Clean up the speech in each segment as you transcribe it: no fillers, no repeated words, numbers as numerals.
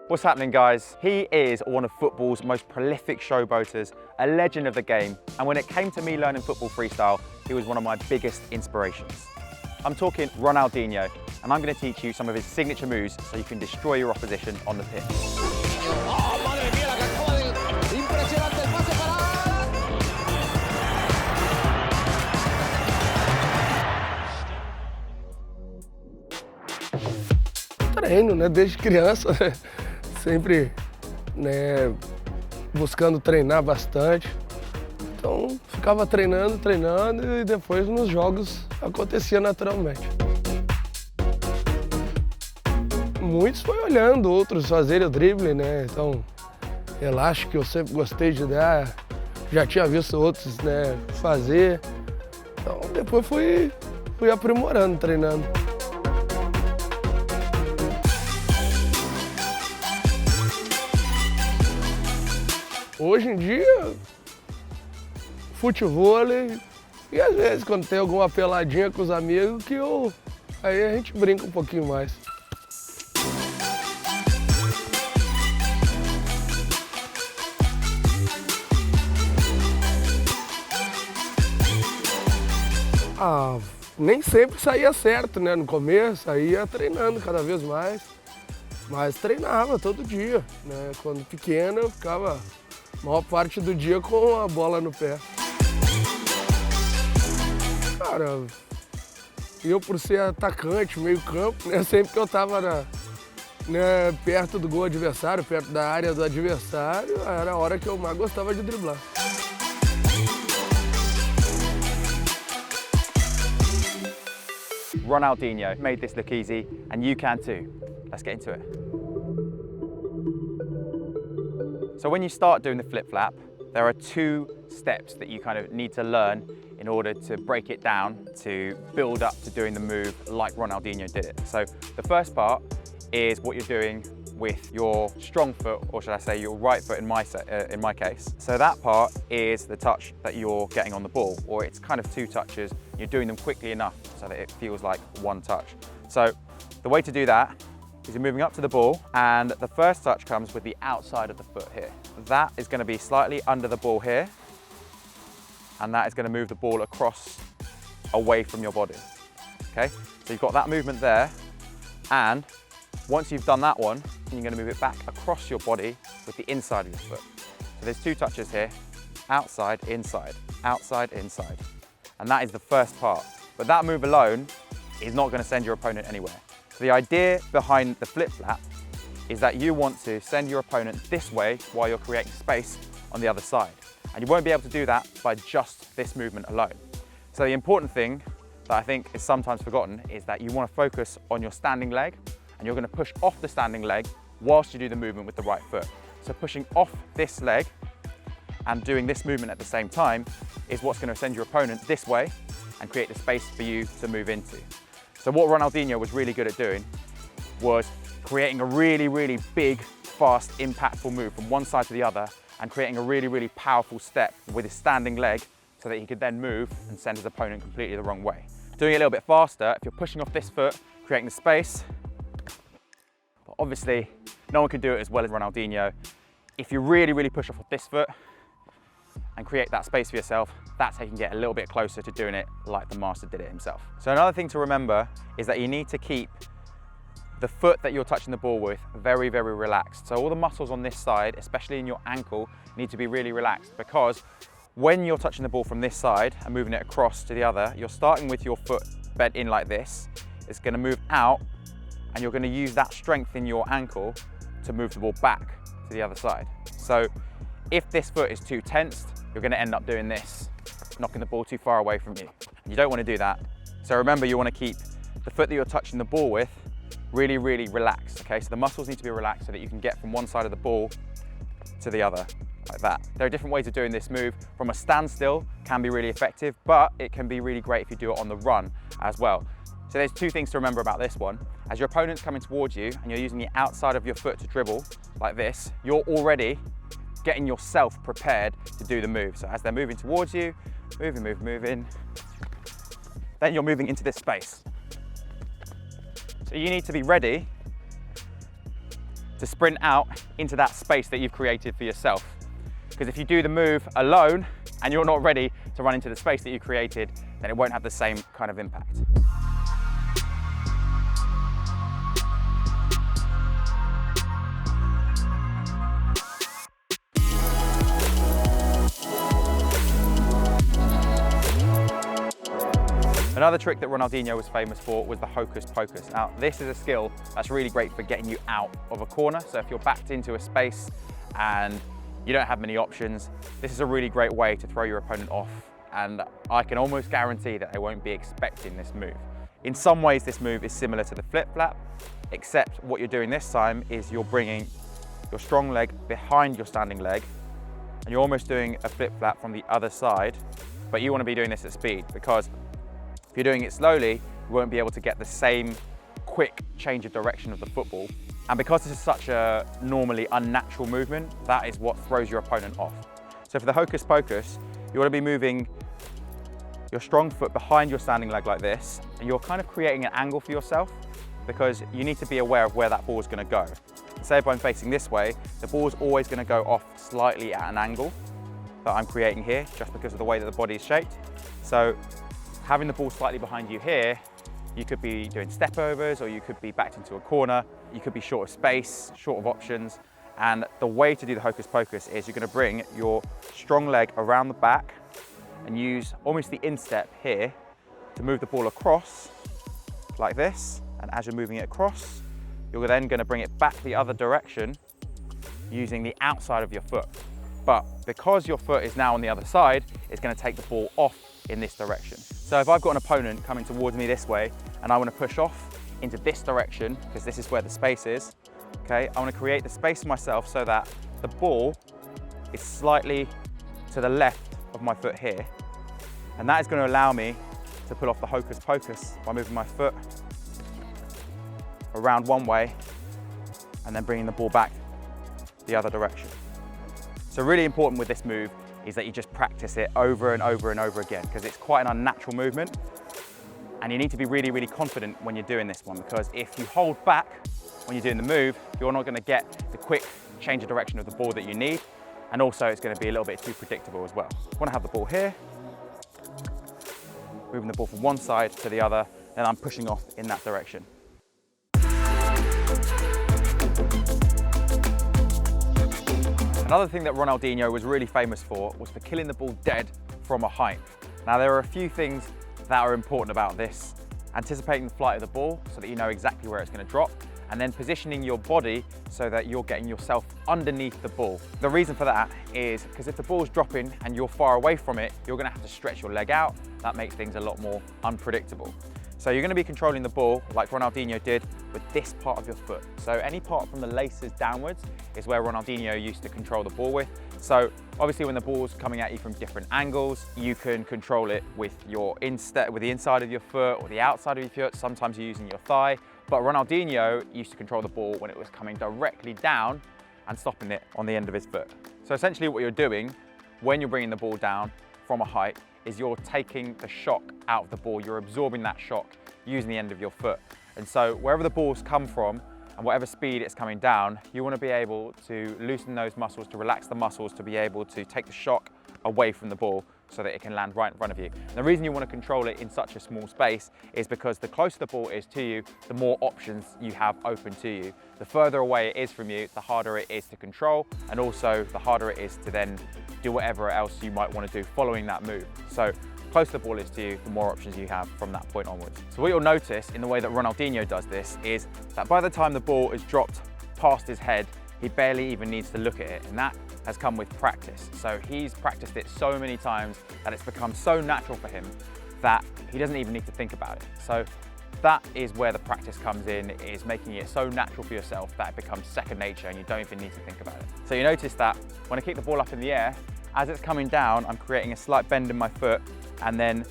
What's happening, guys? He is one of football's most prolific showboaters, a legend of the game, and when it came to me learning football freestyle, he was one of my biggest inspirations. I'm talking Ronaldinho, and I'm going to teach you some of his signature moves so you can destroy your opposition on the pitch. Oh, madre mía, la que acaba de... Impresionante el pase para... Treino, né? Desde criança, né? Sempre, né, buscando treinar bastante. Então, ficava treinando e depois nos jogos acontecia naturalmente. Muitos foi olhando outros fazerem o drible, né? Então, elástico eu sempre gostei de dar, já tinha visto outros, né, fazer. Então, depois fui aprimorando, treinando. Hoje em dia, futevôlei e às vezes quando tem alguma peladinha com os amigos aí a gente brinca um pouquinho mais. Nem sempre saía certo, né? No começo, aí ia treinando cada vez mais, mas treinava todo dia, né? Quando pequeno eu ficava a maior parte do dia com a bola no pé. Cara, eu por ser atacante, meio campo, né, sempre que eu tava perto do gol adversário, perto da área do adversário, era a hora que eu mais gostava de driblar. Ronaldinho made this look easy, and you can too. Let's get into it. So when you start doing the flip flap, there are two steps that you kind of need to learn in order to break it down to build up to doing the move like Ronaldinho did it. So the first part is what you're doing with your strong foot, or should I say your right foot in my case. So that part is the touch that you're getting on the ball, or it's kind of two touches. You're doing them quickly enough so that it feels like one touch. So the way to do that is you're moving up to the ball, and the first touch comes with the outside of the foot here. That is going to be slightly under the ball here, and that is going to move the ball across away from your body. Okay, so you've got that movement there, and once you've done that one, you're going to move it back across your body with the inside of your foot. So there's two touches here, outside, inside, inside. And that is the first part. But that move alone is not going to send your opponent anywhere. So the idea behind the flip flap is that you want to send your opponent this way while you're creating space on the other side. And you won't be able to do that by just this movement alone. So the important thing that I think is sometimes forgotten is that you want to focus on your standing leg, and you're going to push off the standing leg whilst you do the movement with the right foot. So pushing off this leg and doing this movement at the same time is what's going to send your opponent this way and create the space for you to move into. So what Ronaldinho was really good at doing was creating a really, really big, fast, impactful move from one side to the other, and creating a really, really powerful step with his standing leg so that he could then move and send his opponent completely the wrong way. Doing it a little bit faster, if you're pushing off this foot, creating the space, but obviously no one can do it as well as Ronaldinho. If you really, really push off this foot and create that space for yourself, that's how you can get a little bit closer to doing it like the master did it himself. So another thing to remember is that you need to keep the foot that you're touching the ball with very, very relaxed. So all the muscles on this side, especially in your ankle, need to be really relaxed, because when you're touching the ball from this side and moving it across to the other, you're starting with your foot bent in like this. It's going to move out, and you're going to use that strength in your ankle to move the ball back to the other side. So if this foot is too tensed, you're going to end up doing this, knocking the ball too far away from you. You don't want to do that. So remember, you want to keep the foot that you're touching the ball with really, really relaxed. Okay, so the muscles need to be relaxed so that you can get from one side of the ball to the other, like that. There are different ways of doing this move. From a standstill can be really effective, but it can be really great if you do it on the run as well. So there's two things to remember about this one. As your opponent's coming towards you and you're using the outside of your foot to dribble like this, you're already getting yourself prepared to do the move. So as they're moving towards you, moving, then you're moving into this space. So you need to be ready to sprint out into that space that you've created for yourself. Because if you do the move alone and you're not ready to run into the space that you created, then it won't have the same kind of impact. Another trick that Ronaldinho was famous for was the Hocus Pocus. Now, this is a skill that's really great for getting you out of a corner. So if you're backed into a space and you don't have many options, this is a really great way to throw your opponent off. And I can almost guarantee that they won't be expecting this move. In some ways, this move is similar to the flip flap, except what you're doing this time is you're bringing your strong leg behind your standing leg, and you're almost doing a flip flap from the other side, but you want to be doing this at speed, because if you're doing it slowly, you won't be able to get the same quick change of direction of the football. And because this is such a normally unnatural movement, that is what throws your opponent off. So for the Hocus Pocus, you want to be moving your strong foot behind your standing leg like this, and you're kind of creating an angle for yourself because you need to be aware of where that ball is going to go. Say if I'm facing this way, the ball is always going to go off slightly at an angle that I'm creating here, just because of the way that the body is shaped. So having the ball slightly behind you here, you could be doing step overs, or you could be backed into a corner, you could be short of space, short of options. And the way to do the Hocus Pocus is you're going to bring your strong leg around the back and use almost the instep here to move the ball across like this. And as you're moving it across, you're then going to bring it back the other direction using the outside of your foot. But because your foot is now on the other side, it's going to take the ball off in this direction. So if I've got an opponent coming towards me this way and I want to push off into this direction, because this is where the space is, okay, I want to create the space for myself so that the ball is slightly to the left of my foot here. And that is going to allow me to pull off the Hocus Pocus by moving my foot around one way and then bringing the ball back the other direction. So really important with this move is that you just practice it over and over and over again, because it's quite an unnatural movement, and you need to be really, really confident when you're doing this one, because if you hold back when you're doing the move, you're not going to get the quick change of direction of the ball that you need, and also it's going to be a little bit too predictable as well. You want to have the ball here, moving the ball from one side to the other, and I'm pushing off in that direction. Another thing that Ronaldinho was really famous for was for killing the ball dead from a height. Now there are a few things that are important about this. Anticipating the flight of the ball so that you know exactly where it's going to drop, and then positioning your body so that you're getting yourself underneath the ball. The reason for that is because if the ball's dropping and you're far away from it, you're going to have to stretch your leg out. That makes things a lot more unpredictable. So you're going to be controlling the ball like Ronaldinho did with this part of your foot. So any part from the laces downwards is where Ronaldinho used to control the ball with. So obviously when the ball's coming at you from different angles, you can control it with your instep, with the inside of your foot or the outside of your foot. Sometimes you're using your thigh. But Ronaldinho used to control the ball when it was coming directly down and stopping it on the end of his foot. So essentially what you're doing when you're bringing the ball down from a height is you're taking the shock out of the ball. You're absorbing that shock using the end of your foot. And so wherever the ball's come from and whatever speed it's coming down, you want to be able to loosen those muscles, to relax the muscles, to be able to take the shock away from the ball so that it can land right in front of you. And the reason you want to control it in such a small space is because the closer the ball is to you, the more options you have open to you. The further away it is from you, the harder it is to control, and also the harder it is to then do whatever else you might want to do following that move. So the closer the ball is to you, the more options you have from that point onwards. So what you'll notice in the way that Ronaldinho does this is that by the time the ball is dropped past his head, he barely even needs to look at it, and that has come with practice. So he's practiced it so many times that it's become so natural for him that he doesn't even need to think about it. So that is where the practice comes in, is making it so natural for yourself that it becomes second nature and you don't even need to think about it. So you notice that when I kick the ball up in the air, as it's coming down, I'm creating a slight bend in my foot and then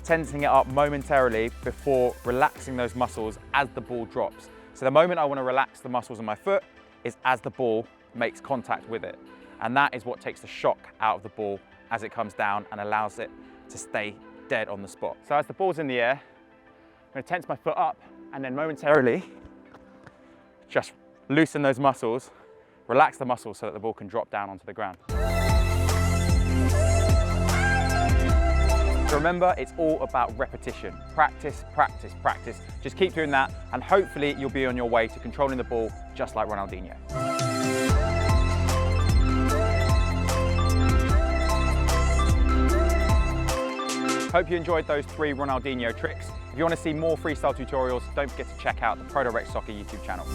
tensing it up momentarily before relaxing those muscles as the ball drops. So the moment I want to relax the muscles in my foot is as the ball makes contact with it. And that is what takes the shock out of the ball as it comes down and allows it to stay dead on the spot. So as the ball's in the air, I'm going to tense my foot up and then momentarily just loosen those muscles, relax the muscles so that the ball can drop down onto the ground. So remember, it's all about repetition. Practice, practice, practice. Just keep doing that, and hopefully you'll be on your way to controlling the ball just like Ronaldinho. Hope you enjoyed those 3 Ronaldinho tricks. If you want to see more freestyle tutorials, don't forget to check out the Pro Direct Soccer YouTube channel.